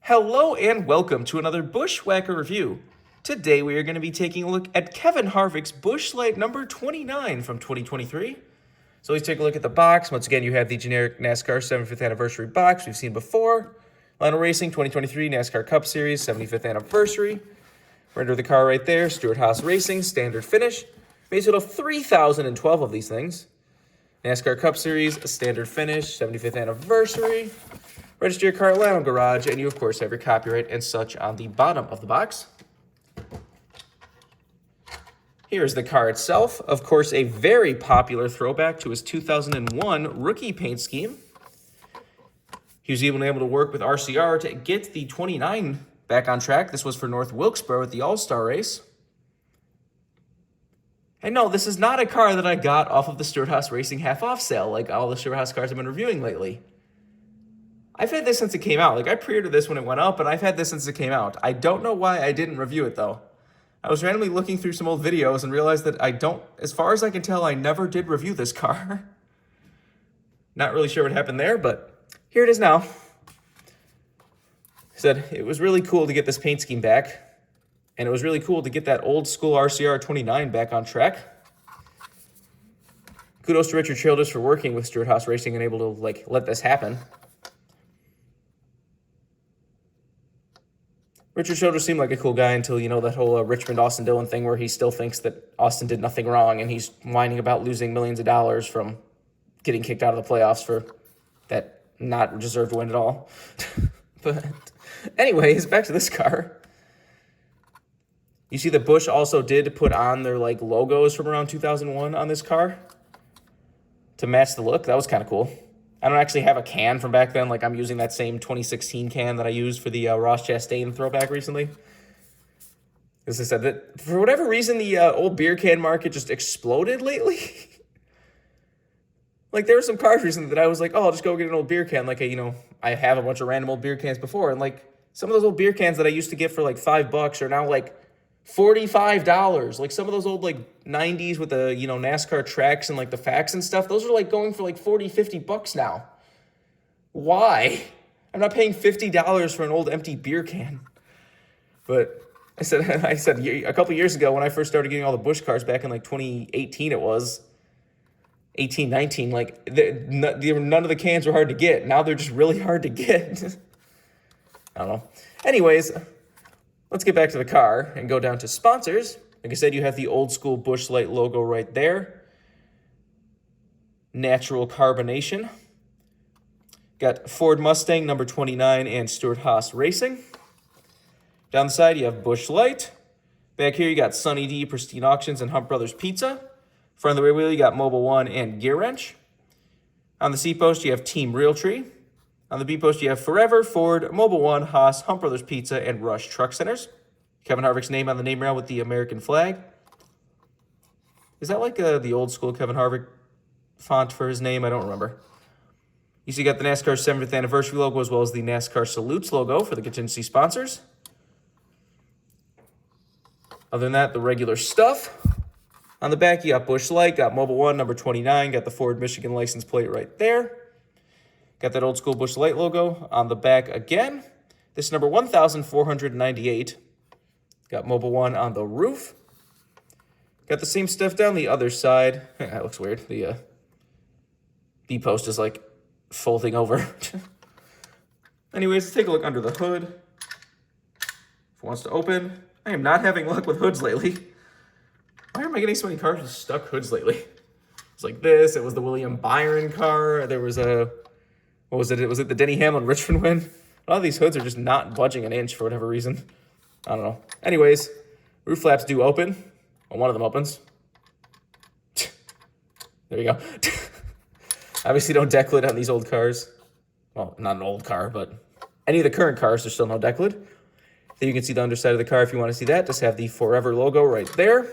Hello and welcome to another BWhack review. Today we are going to be taking a look at Kevin Harvick's Busch Light number 29 from 2023. So let's take a look at the box. Once again, you have the generic NASCAR 75th anniversary box we've seen before. Lionel Racing 2023 NASCAR Cup Series 75th anniversary. Render of the car right there. Stewart-Haas Racing standard finish. Base total 3,012 of these things. NASCAR Cup Series standard finish 75th anniversary. Register your car at Lionel Garage, and you, of course, have your copyright and such on the bottom of the box. Here's the car itself. Of course, a very popular throwback to his 2001 rookie paint scheme. He was even able to work with RCR to get the 29 back on track. This was for North Wilkesboro at the All-Star race. And no, this is not a car that I got off of the Stewart-Haas Racing half-off sale like all the Stewart-Haas cars I've been reviewing lately. I've had this since it came out. Like, I pre-ordered this when it went up, but I've had this since it came out. I don't know why I didn't review it, though. I was randomly looking through some old videos and realized that as far as I can tell, I never did review this car. Not really sure what happened there, but here it is now. Said it was really cool to get this paint scheme back, and it was really cool to get that old school RCR 29 back on track. Kudos to Richard Childress for working with Stewart-Haas Racing and able to, let this happen. Richard Childress seemed like a cool guy until, that whole Richmond-Austin Dillon thing where he still thinks that Austin did nothing wrong and he's whining about losing millions of dollars from getting kicked out of the playoffs for that not deserved win at all. But anyways, back to this car. You see that Busch also did put on their logos from around 2001 on this car to match the look. That was kind of cool. I don't actually have a can from back then. I'm using that same 2016 can that I used for the Ross Chastain throwback recently. As I said, that for whatever reason, the old beer can market just exploded lately. There were some cars recently that I was like, oh, I'll just go get an old beer can. I have a bunch of random old beer cans before. And some of those old beer cans that I used to get for $5 are now $45. Some of those old 90s with the NASCAR tracks and the facts and stuff, those are going for $40-50 now. Why? I'm not paying $50 for an old empty beer can. But I said a couple years ago when I first started getting all the Busch cars back in 2018, it was 18, 19, none of the cans were hard to get. Now they're just really hard to get. I don't know. Anyways, let's get back to the car and go down to sponsors. Like I said, you have the old school Busch Light logo right there. Natural carbonation. Got Ford Mustang number 29 and Stewart-Haas Racing. Down the side, you have Busch Light. Back here, you got Sunny D, Pristine Auctions, and Hunt Brothers Pizza. Front of the rear wheel, you got Mobil 1 and Gear Wrench. On the C post, you have Team Realtree. On the B post, you have Forever, Ford, Mobil 1, Haas, Hunt Brothers Pizza, and Rush Truck Centers. Kevin Harvick's name on the name rail with the American flag. Is that the old school Kevin Harvick font for his name? I don't remember. You see, you got the NASCAR 7th anniversary logo as well as the NASCAR Salutes logo for the contingency sponsors. Other than that, the regular stuff. On the back, you got Busch Light, got Mobil 1, number 29, got the Ford Michigan license plate right there. Got that old school Busch Light logo on the back again. This is number 1,498. Got Mobil 1 on the roof. Got the same stuff down the other side. That looks weird. The B post is folding over. Anyways, let's take a look under the hood. If it wants to open. I am not having luck with hoods lately. Why am I getting so many cars with stuck hoods lately? It's this. It was the William Byron car. There was a... What was it? Was it the Denny Hamlin Richmond win? A lot of these hoods are just not budging an inch for whatever reason. I don't know. Anyways, roof flaps do open. Well, one of them opens. There you go. Obviously, no deck lid on these old cars. Well, not an old car, but any of the current cars, there's still no deck lid. Then you can see the underside of the car if you want to see that. Just have the Forever logo right there.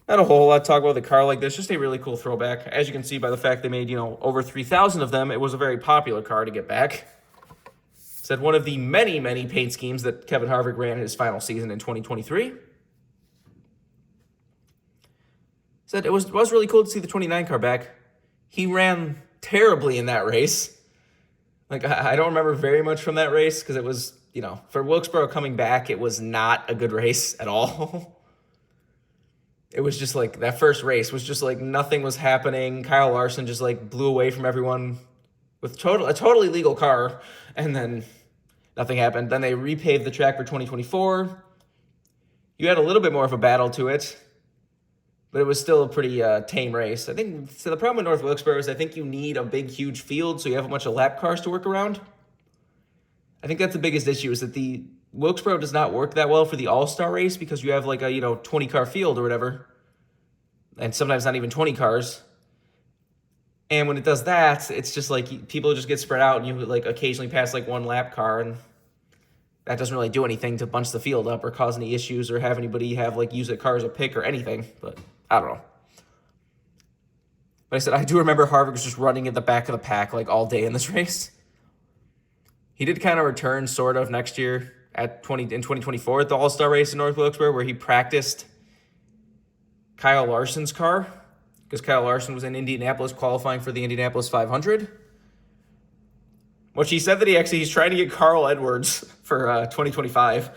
Not a whole lot to talk about the car like this, just a really cool throwback. As you can see by the fact they made, over 3,000 of them, it was a very popular car to get back. Said one of the many, many paint schemes that Kevin Harvick ran in his final season in 2023. Said it was really cool to see the 29 car back. He ran terribly in that race. Like, I don't remember very much from that race because it was, you know, for Wilkesboro coming back, it was not a good race at all. It was just like that first race was just like nothing was happening. Kyle Larson just like blew away from everyone with a totally legal car, and then nothing happened. Then they repaved the track for 2024. You had a little bit more of a battle to it, but it was still a pretty tame race. I think so. The problem with North Wilkesboro is I think you need a big, huge field so you have a bunch of lap cars to work around. I think that's the biggest issue is that the Wilkesboro does not work that well for the all-star race because you have like a 20-car field or whatever, and sometimes not even 20 cars. And when it does that, it's just like people just get spread out, and you like occasionally pass like one lap car, and that doesn't really do anything to bunch the field up or cause any issues or have anybody have like use a car as a pick or anything. But I don't know. But I said I do remember Harvick was just running at the back of the pack like all day in this race. He did kind of return sort of next year in 2024 at the All-Star race in North Wilkesboro where he practiced Kyle Larson's car because Kyle Larson was in Indianapolis qualifying for the Indianapolis 500. Which he said that he's trying to get Carl Edwards for 2025.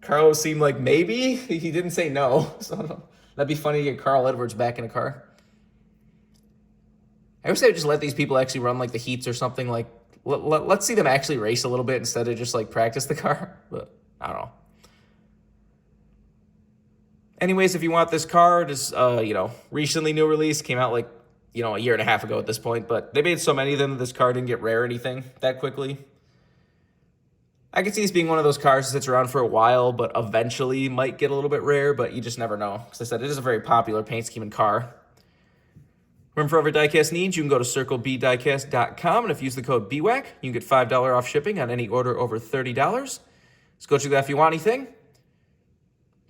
Carl seemed like maybe. He didn't say no. So that'd be funny to get Carl Edwards back in a car. I wish they would just let these people actually run like the heats or something. Like let's see them actually race a little bit instead of just like practice the car. But I don't know. Anyways, if you want this car, just recently new release, came out like a year and a half ago at this point, but they made so many of them that this car didn't get rare or anything that quickly. I could see this being one of those cars that sits around for a while, but eventually might get a little bit rare, but you just never know. As I said, it is a very popular paint scheme and car. Remember, for every diecast needs, you can go to circlebdiecast.com, and if you use the code BWhack, you can get $5 off shipping on any order over $30. Just go check that if you want anything.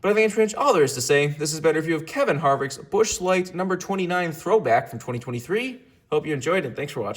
But I think that's pretty much all there is to say. This has been a review of Kevin Harvick's Busch Light number 29 Throwback from 2023. Hope you enjoyed it. Thanks for watching.